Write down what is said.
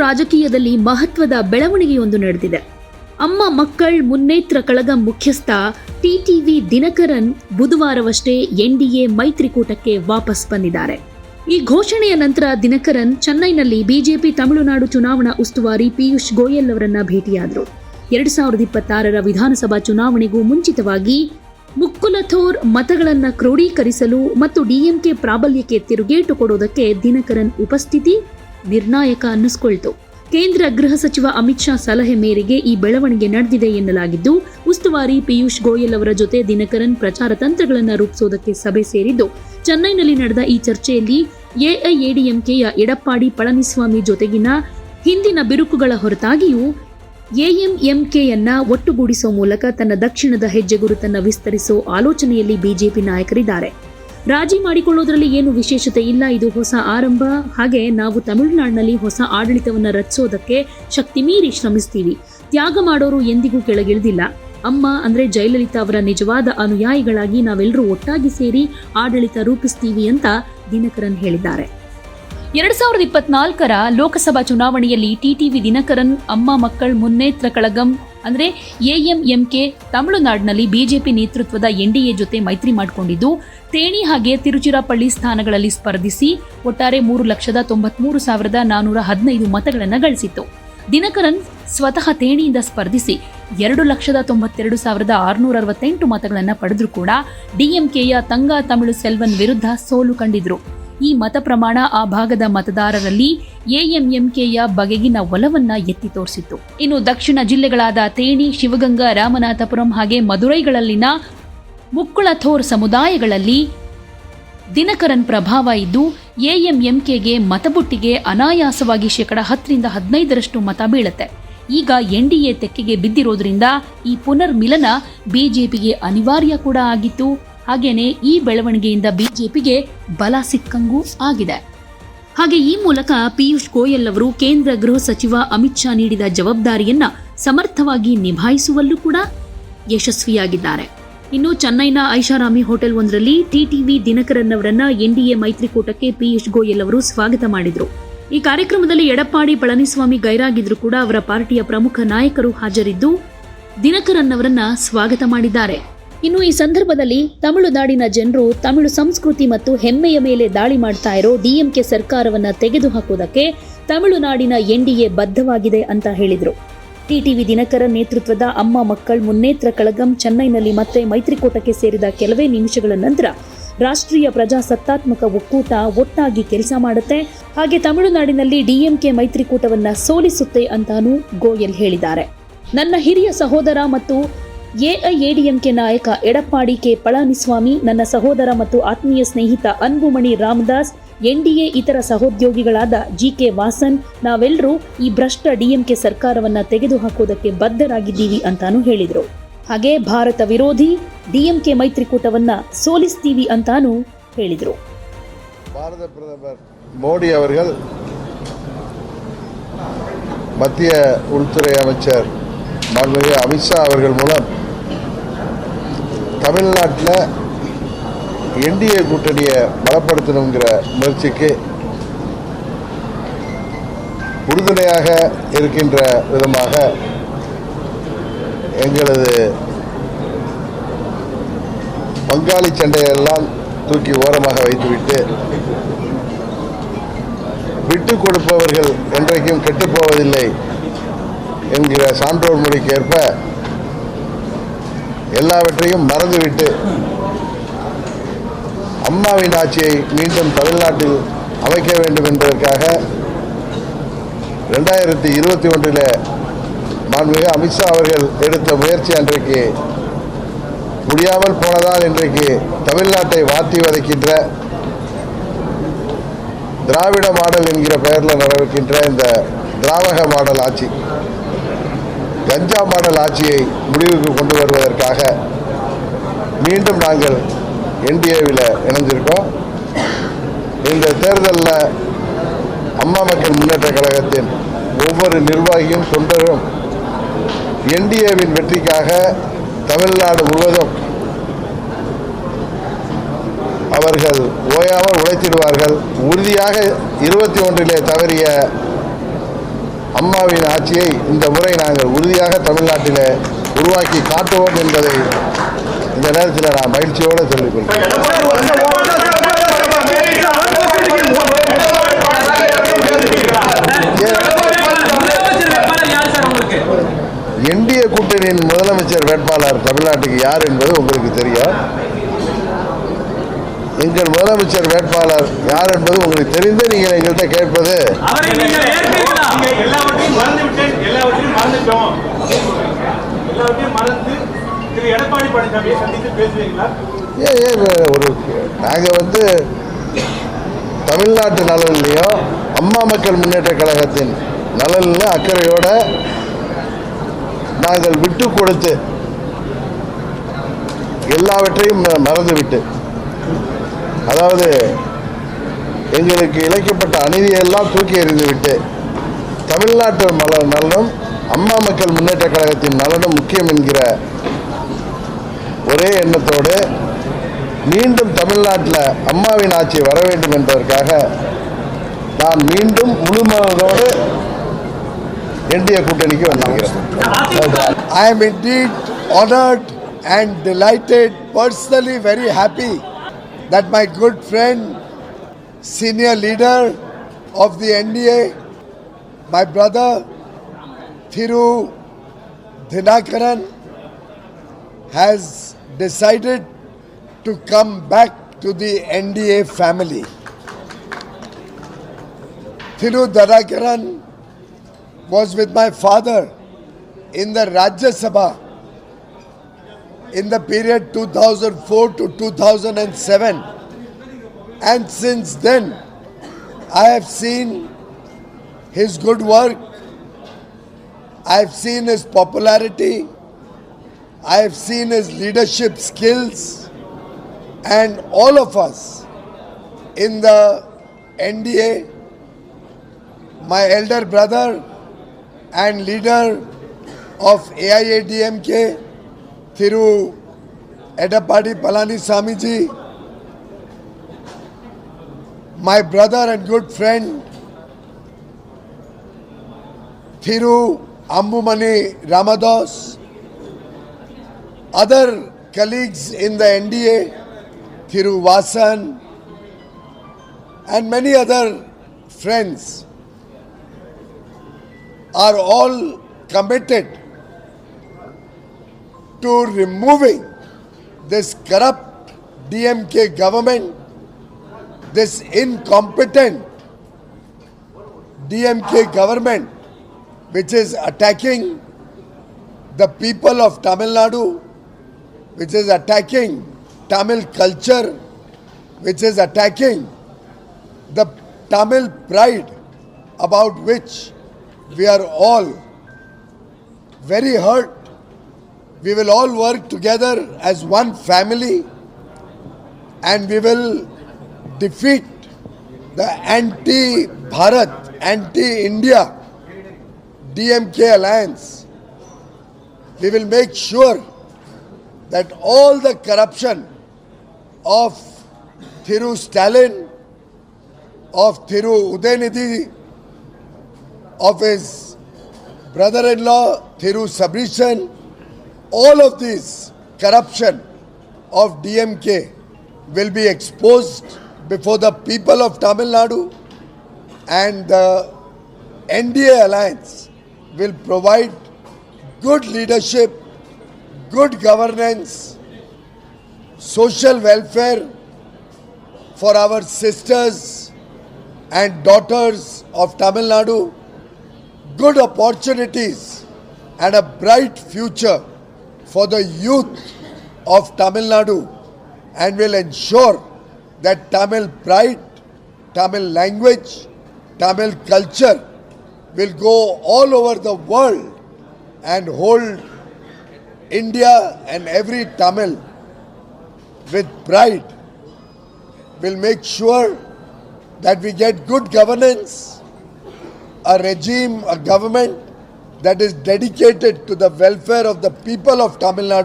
ರಾಜಕೀಯದಲ್ಲಿ ಮಹತ್ವದ ಬೆಳವಣಿಗೆಯೊಂದು ನಡೆದಿದೆ. ಅಮ್ಮ ಮಕ್ಕಳ್ ಮುನ್ನೇತ್ರ ಕಳಗಂ ಮುಖ್ಯಸ್ಥ ಟಿಟಿವಿ ದಿನಕರನ್ ಬುಧವಾರವಷ್ಟೇ ಎನ್ಡಿಎ ಮೈತ್ರಿಕೂಟಕ್ಕೆ ವಾಪಸ್ ಬಂದಿದ್ದಾರೆ. ಈ ಘೋಷಣೆಯ ನಂತರ ದಿನಕರನ್ ಚೆನ್ನೈನಲ್ಲಿ ಬಿಜೆಪಿ ತಮಿಳುನಾಡು ಚುನಾವಣಾ ಉಸ್ತುವಾರಿ ಪಿಯೂಷ್ ಗೋಯಲ್ ಅವರನ್ನ ಭೇಟಿಯಾದರು. 2026ರ ವಿಧಾನಸಭಾ ಚುನಾವಣೆಗೂ ಮುಂಚಿತವಾಗಿ ಮುಕ್ಕುಲಥೋರ್ ಮತಗಳನ್ನು ಕ್ರೋಢೀಕರಿಸಲು ಮತ್ತು ಡಿಎಂಕೆ ಪ್ರಾಬಲ್ಯಕ್ಕೆ ತಿರುಗೇಟು ಕೊಡೋದಕ್ಕೆ ದಿನಕರನ್ ಉಪಸ್ಥಿತಿ ನಿರ್ಣಾಯಕ ಅನ್ನಿಸ್ಕೊಳ್ತು. ಕೇಂದ್ರ ಗೃಹ ಸಚಿವ ಅಮಿತ್ ಶಾ ಸಲಹೆ ಮೇರೆಗೆ ಈ ಬೆಳವಣಿಗೆ ನಡೆದಿದೆ ಎನ್ನಲಾಗಿದ್ದು, ಉಸ್ತುವಾರಿ ಪಿಯೂಷ್ ಗೋಯಲ್ ಅವರ ಜೊತೆ ದಿನಕರನ್ ಪ್ರಚಾರ ತಂತ್ರಗಳನ್ನು ರೂಪಿಸೋದಕ್ಕೆ ಸಭೆ ಸೇರಿದ್ದು, ಚೆನ್ನೈನಲ್ಲಿ ನಡೆದ ಈ ಚರ್ಚೆಯಲ್ಲಿ ಎಐಎಡಿಎಂಕೆಯ ಎಡಪ್ಪಾಡಿ ಪಳನಿಸ್ವಾಮಿ ಜೊತೆಗಿನ ಹಿಂದಿನ ಬಿರುಕುಗಳ ಹೊರತಾಗಿಯೂ ಎಎಂಎಂಕೆಯನ್ನ ಒಟ್ಟುಗೂಡಿಸುವ ಮೂಲಕ ತನ್ನ ದಕ್ಷಿಣದ ಹೆಜ್ಜೆಗುರುತನ್ನು ವಿಸ್ತರಿಸೋ ಆಲೋಚನೆಯಲ್ಲಿ ಬಿಜೆಪಿ ನಾಯಕರಿದ್ದಾರೆ. ರಾಜಿ ಮಾಡಿಕೊಳ್ಳೋದ್ರಲ್ಲಿ ಏನು ವಿಶೇಷತೆ ಇಲ್ಲ, ಇದು ಹೊಸ ಆರಂಭ. ಹಾಗೆ ನಾವು ತಮಿಳುನಾಡಿನಲ್ಲಿ ಹೊಸ ಆಡಳಿತವನ್ನು ರಚಿಸೋದಕ್ಕೆ ಶಕ್ತಿ ಮೀರಿ ಶ್ರಮಿಸ್ತೀವಿ. ತ್ಯಾಗ ಮಾಡೋರು ಎಂದಿಗೂ ಕೆಳಗಿಳಿದಿಲ್ಲ. ಅಮ್ಮ ಅಂದ್ರೆ ಜಯಲಲಿತಾ ಅವರ ನಿಜವಾದ ಅನುಯಾಯಿಗಳಾಗಿ ನಾವೆಲ್ಲರೂ ಒಟ್ಟಾಗಿ ಸೇರಿ ಆಡಳಿತ ರೂಪಿಸ್ತೀವಿ ಅಂತ ದಿನಕರನ್ ಹೇಳಿದ್ದಾರೆ. 2024ರ ಲೋಕಸಭಾ ಚುನಾವಣೆಯಲ್ಲಿ ಟಿಟಿವಿ ದಿನಕರನ್ ಅಮ್ಮ ಮಕ್ಕಳ್ ಮುನ್ನೇತ್ರ ಕಳಗಂ ಅಂದ್ರೆ ಎಎಂಎಂಕೆ ತಮಿಳುನಾಡಿನಲ್ಲಿ ಬಿಜೆಪಿ ನೇತೃತ್ವದ ಎನ್ಡಿಎ ಜೊತೆ ಮೈತ್ರಿ ಮಾಡಿಕೊಂಡಿದ್ದು, ತೇಣಿ ಹಾಗೆ ತಿರುಚಿರಾಪಳ್ಳಿ ಸ್ಥಾನಗಳಲ್ಲಿ ಸ್ಪರ್ಧಿಸಿ ಒಟ್ಟಾರೆ 3,93,415 ಮತಗಳನ್ನು ಗಳಿಸಿತ್ತು. ದಿನಕರನ್ ಸ್ವತಃ ತೇಣಿಯಿಂದ ಸ್ಪರ್ಧಿಸಿ 2,92,668 ಮತಗಳನ್ನು ಪಡೆದರೂ ಕೂಡ ಡಿಎಂಕೆಯ ತಂಗಾ ತಮಿಳು ಸೆಲ್ವನ್ ವಿರುದ್ಧ ಸೋಲು ಕಂಡಿದ್ರು. ಈ ಮತ ಪ್ರಮಾಣ ಆ ಭಾಗದ ಮತದಾರರಲ್ಲಿ ಎಎಂಎಂಕೆಯ ಬಗೆಗಿನ ಒಲವನ್ನ ಎತ್ತಿ ತೋರಿಸಿತ್ತು. ಇನ್ನು ದಕ್ಷಿಣ ಜಿಲ್ಲೆಗಳಾದ ತೇಣಿ, ಶಿವಗಂಗಾ, ರಾಮನಾಥಪುರಂ ಹಾಗೆ ಮದುರೈಗಳಲ್ಲಿನ ಮುಕ್ಕುಳಥೋರ್ ಸಮುದಾಯಗಳಲ್ಲಿ ದಿನಕರನ್ ಪ್ರಭಾವ ಇದ್ದು, ಎಎಂಎಂಕೆಗೆ ಮತಬುಟ್ಟಿಗೆ ಅನಾಯಾಸವಾಗಿ 10% ಮತ ಬೀಳುತ್ತೆ. ಈಗ ಎನ್ಡಿಎ ತೆಕ್ಕೆಗೆ ಬಿದ್ದಿರೋದ್ರಿಂದ ಈ ಪುನರ್ಮಿಲನ ಬಿಜೆಪಿಗೆ ಅನಿವಾರ್ಯ ಕೂಡ ಆಗಿತ್ತು. ಹಾಗೇನೆ ಈ ಬೆಳವಣಿಗೆಯಿಂದ ಬಿಜೆಪಿಗೆ ಬಲ ಸಿಕ್ಕಂಗೂ ಆಗಿದೆ. ಹಾಗೆ ಈ ಮೂಲಕ ಪಿಯೂಷ್ ಗೋಯಲ್ ಅವರು ಕೇಂದ್ರ ಗೃಹ ಸಚಿವ ಅಮಿತ್ ಶಾ ನೀಡಿದ ಜವಾಬ್ದಾರಿಯನ್ನ ಸಮರ್ಥವಾಗಿ ನಿಭಾಯಿಸುವಲ್ಲೂ ಕೂಡ ಯಶಸ್ವಿಯಾಗಿದ್ದಾರೆ. ಇನ್ನು ಚೆನ್ನೈನ ಐಷಾರಾಮಿ ಹೋಟೆಲ್ ಒಂದರಲ್ಲಿ ಟಿಟಿವಿ ದಿನಕರನ್ ಅವರನ್ನ ಎನ್ಡಿಎ ಮೈತ್ರಿಕೂಟಕ್ಕೆ ಪಿಯೂಷ್ ಗೋಯಲ್ ಅವರು ಸ್ವಾಗತ ಮಾಡಿದ್ರು. ಈ ಕಾರ್ಯಕ್ರಮದಲ್ಲಿ ಎಡಪ್ಪಾಡಿ ಪಳನಿಸ್ವಾಮಿ ಗೈರಾಗಿದ್ರು ಕೂಡ ಅವರ ಪಾರ್ಟಿಯ ಪ್ರಮುಖ ನಾಯಕರು ಹಾಜರಿದ್ದು ದಿನಕರನ್ ಅವರನ್ನ ಸ್ವಾಗತ ಮಾಡಿದ್ದಾರೆ. ಇನ್ನು ಈ ಸಂದರ್ಭದಲ್ಲಿ ತಮಿಳುನಾಡಿನ ಜನರು ತಮಿಳು ಸಂಸ್ಕೃತಿ ಮತ್ತು ಹೆಮ್ಮೆಯ ಮೇಲೆ ದಾಳಿ ಮಾಡ್ತಾ ಇರೋ ಡಿಎಂಕೆ ಸರ್ಕಾರವನ್ನ ತೆಗೆದುಹಾಕುವುದಕ್ಕೆ ತಮಿಳುನಾಡಿನ ಎನ್ಡಿಎ ಬದ್ಧವಾಗಿದೆ ಅಂತ ಹೇಳಿದ್ರು. ಟಿಟಿವಿ ದಿನಕರನ್ ನೇತೃತ್ವದ ಅಮ್ಮ ಮಕ್ಕಳ್ ಮುನ್ನೇತ್ರ ಕಳಗಂ ಚೆನ್ನೈನಲ್ಲಿ ಮತ್ತೆ ಮೈತ್ರಿಕೂಟಕ್ಕೆ ಸೇರಿದ ಕೆಲವೇ ನಿಮಿಷಗಳ ನಂತರ ರಾಷ್ಟ್ರೀಯ ಪ್ರಜಾಸತ್ತಾತ್ಮಕ ಒಕ್ಕೂಟ ಒಟ್ಟಾಗಿ ಕೆಲಸ ಮಾಡುತ್ತೆ, ಹಾಗೆ ತಮಿಳುನಾಡಿನಲ್ಲಿ ಡಿಎಂಕೆ ಮೈತ್ರಿಕೂಟವನ್ನ ಸೋಲಿಸುತ್ತೆ ಅಂತಾನೂ ಗೋಯಲ್ ಹೇಳಿದ್ದಾರೆ. ನನ್ನ ಹಿರಿಯ ಸಹೋದರ ಮತ್ತು ಎಐಎಡಿಎಂಕೆ ನಾಯಕ ಎಡಪ್ಪಾಡಿ ಕೆ ಪಳನಿಸ್ವಾಮಿ, ನನ್ನ ಸಹೋದರ ಮತ್ತು ಆತ್ಮೀಯ ಸ್ನೇಹಿತ ಅನ್ಬುಮಣಿ ರಾಮದಾಸ್, ಎನ್ಡಿಎ ಇತರ ಸಹೋದ್ಯೋಗಿಗಳಾದ ಜಿಕೆ ವಾಸನ್, ನಾವೆಲ್ಲರೂ ಈ ಭ್ರಷ್ಟ ಡಿಎಂಕೆ ಸರ್ಕಾರವನ್ನ ತೆಗೆದುಹಾಕುವುದಕ್ಕೆ ಬದ್ಧರಾಗಿದ್ದೀವಿ ಅಂತಾನೂ ಹೇಳಿದರು. ಹಾಗೆ ಭಾರತ ವಿರೋಧಿ ಡಿಎಂಕೆ ಮೈತ್ರಿಕೂಟವನ್ನ ಸೋಲಿಸ್ತೀವಿ ಅಂತಾನೂ ಹೇಳಿದರು. ಭಾರತ பிரதமர் மோடி அவர்கள் மத்திய உள்துறை அமைச்சர் மாண்புமிகு அமித்ஷா அவர்கள் மூலம் தமிழ்நாட்டில் என்டிஏ கூட்டணியை பலப்படுத்தணுங்கிற முயற்சிக்கு உறுதுணையாக இருக்கின்ற விதமாக எங்களது பங்காளி சண்டையெல்லாம் தூக்கி ஓரமாக வைத்துவிட்டு விட்டு கொடுப்பவர்கள் என்றைக்கும் கெட்டுப்போவதில்லை என்கிற சான்றோர் மொழிக்கேற்ப எல்லாவற்றையும் மறந்துவிட்டு அம்மாவின் ஆட்சியை மீண்டும் தமிழ்நாட்டில் அமைக்க வேண்டும் என்பதற்காக 2021 மாண்புமிகு அமித்ஷா அவர்கள் எடுத்த முயற்சி அன்றைக்கு முடியாமல் போனதால் இன்றைக்கு தமிழ்நாட்டை வாட்டி வதைக்கின்ற திராவிட மாடல் என்கிற பெயரில் நடக்கின்ற இந்த திராவக மாடல் ஆட்சி, கஞ்சா மாடல் ஆட்சியை முடிவுக்கு கொண்டு வருவதற்காக மீண்டும் நாங்கள் என்டிஏவில் இணைஞ்சிருக்கோம். இந்த தேர்தலில் அம்மா மக்கள் முன்னேற்ற கழகத்தின் ஒவ்வொரு நிர்வாகியும் தொண்டரும் என்டிஏவின் வெற்றிக்காக தமிழ்நாடு முழுவதும் அவர்கள் ஓயாமல் உழைத்திடுவார்கள். உறுதியாக 21 தவறிய அம்மாவின் ஆட்சியை இந்த முறை நாங்கள் உறுதியாக தமிழ்நாட்டிலே உருவாக்கி காட்டுவோம் என்பதை இந்த நேரத்தில் நான் மகிழ்ச்சியோடு சொல்லிக்கொள்கிறேன். என்டிஏ கூட்டணியின் முதலமைச்சர் வேட்பாளர் தமிழ்நாட்டுக்கு யார் என்பது உங்களுக்கு தெரியும். எங்கள் முதலமைச்சர் வேட்பாளர் யார் என்பது உங்களுக்கு தெரிந்து நீங்கள் எங்கள்கிட்ட கேட்பது ஒரு நாங்கள் தமிழ்நாட்டு நலன்லையும் அம்மா மக்கள் முன்னேற்ற கழகத்தின் நலனில் அக்கறையோட நாங்கள் விட்டு கொடுத்து எல்லாவற்றையும் மறந்துவிட்டு, அதாவது எங்களுக்கு இழைக்கப்பட்ட அநீதியெல்லாம் தூக்கி எறிந்துவிட்டு தமிழ்நாட்டு நலனும் அம்மா மக்கள் முன்னேற்ற கழகத்தின் நலனும் முக்கியம் என்கிற ஒரே எண்ணத்தோடு மீண்டும் தமிழ்நாட்டில் அம்மாவின் ஆட்சி வர வேண்டும் என்பதற்காக நான் மீண்டும் முழு மனதோடு என்டிஏ கூட்டணிக்கு வந்திருக்கிறேன். I am indeed honored and delighted, personally very happy that my good friend, senior leader of the NDA, my brother Thiru Dhinakaran, has decided to come back to the NDA family. Thiru Dhinakaran was with my father in the Rajya Sabha in the period 2004 to 2007, and since then I have seen his good work, I have seen his popularity, I have seen his leadership skills, and all of us in the NDA, my elder brother and leader of AIADMK, Thiru Edappadi Palaniswamy ji, my brother and good friend Thiru Ambumani Ramadas, other colleagues in the NDA, Thiru Vasan, and many other friends are all committed to removing this corrupt DMK government, this incompetent DMK government which is attacking the people of Tamil Nadu, which is attacking Tamil culture, which is attacking the Tamil pride about which we are all very hurt. We will all work together as one family and we will defeat the anti-Bharat, anti-India DMK alliance. We will make sure that all the corruption of Thiru Stalin, of Thiru Udaynidhi, of his brother-in-law Thiru Sabrishan, all of this corruption of DMK will be exposed before the people of Tamil Nadu, and the NDA alliance will provide good leadership, good governance, social welfare for our sisters and daughters of Tamil Nadu, good opportunities and a bright future for the youth of Tamil Nadu, and will ensure that Tamil pride, Tamil language, Tamil culture will go all over the world and hold India and every Tamil with pride. Will make sure that we get good governance, a regime, a government that is dedicated to the welfare of the people of Tamil Nadu.